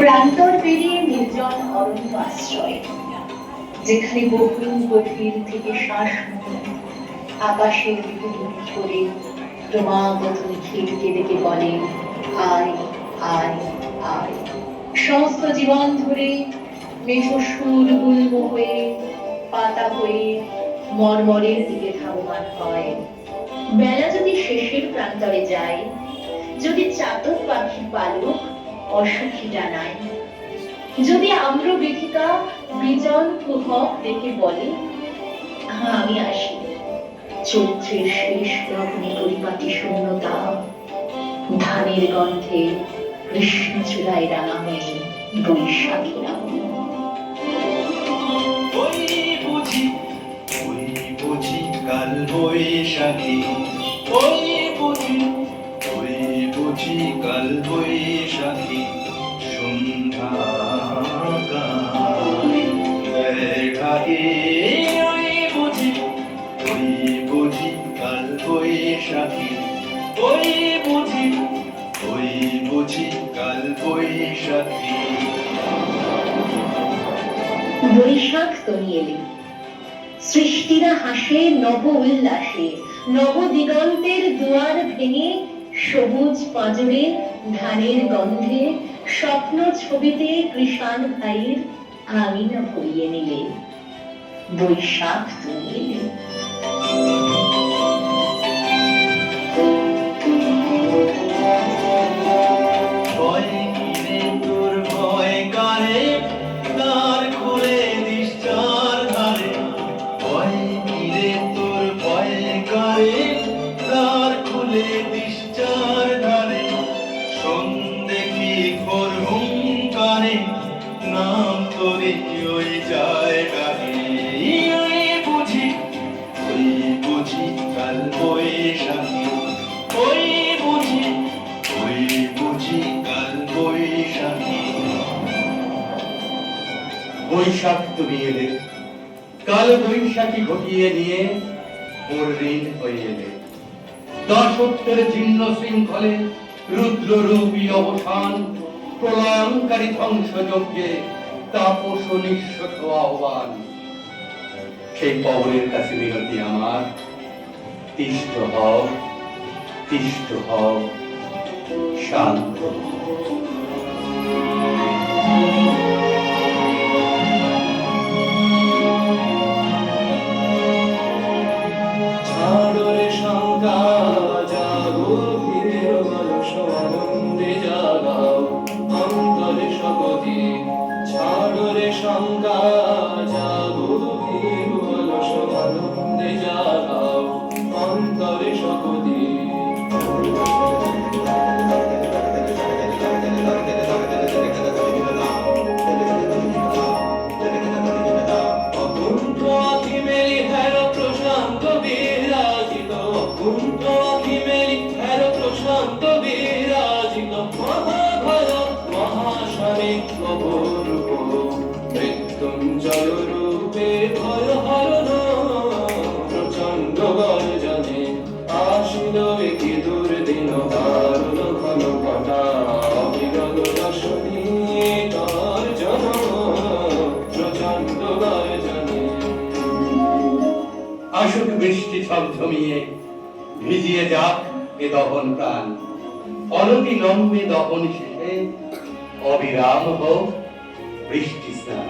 প্রান্তর পেরিয়ে নির্জন অরণ্য আশ্রয়, যেখানে বহু গভীর থেকে শ্বাস আকাশের দিকে মুখ করে ক্রমাগত নিখিলকে ডেকে বলে আয় আয় আয়। সমস্ত জীবন ধরে মেঠো সুর গুল্ম হয়ে পাতা হয়ে মর্মরের দিকে ধাবমান হয়। বেলা যদি শেষের প্রান্তরে যায়, যদি চাতক পাখির পালক অসুখী ডানায়, যদি আম্র বেথিকা বিজন কুহক ডেকে বলে আমি আসি, চৈত্রের শেষ লগ্নে পরিপাটি শূন্যতা, ধানের গন্ধে কৃষ্ণ চূড়ায় রাঙা হয়ে বৈশাখী রাঙা। ওই বুঝি কাল বৈশাখী, ওই বুঝি কাল বৈশাখী, সন্ধ্যাকালে ঢাকে। ওই বুঝি কাল বৈশাখী, ওই বুঝি কাল বৈশাখী। বৈশাখ তুমি এলে, সৃষ্টিরা হাসে নব উল্লাসে, নব দিগন্তের দুয়ার ভেঙে, সবুজ পাঁজরে ধানের গন্ধে, স্বপ্ন ছবিতে কৃষাণ ভাইয়ের আঙিনা ভরিয়ে নিলে। বৈশাখ তুমি এলে। বৈশাখ তুমি এলে, কাল বৈশাখী ঘটিয়ে নিয়ে মোর ঋণ হয়ে এলে। দাসত্বের জীর্ণ শৃঙ্খলে রুদ্ররূপী অবসান, প্রলয়ঙ্কারী ধ্বংসযজ্ঞে তাপস নিঃস্বত আহ্বান। সেই পবনের কাছে মিনতি আমার, তিষ্ঠ হও, তিষ্ঠ হও, শান্ত। আসুক বৃষ্টি ঝমঝমিয়ে, ভিজিয়ে যাক এ দহন প্রাণ। অনতিলম্বে দহন শেষে অবিরাম হোক বৃষ্টি স্নান।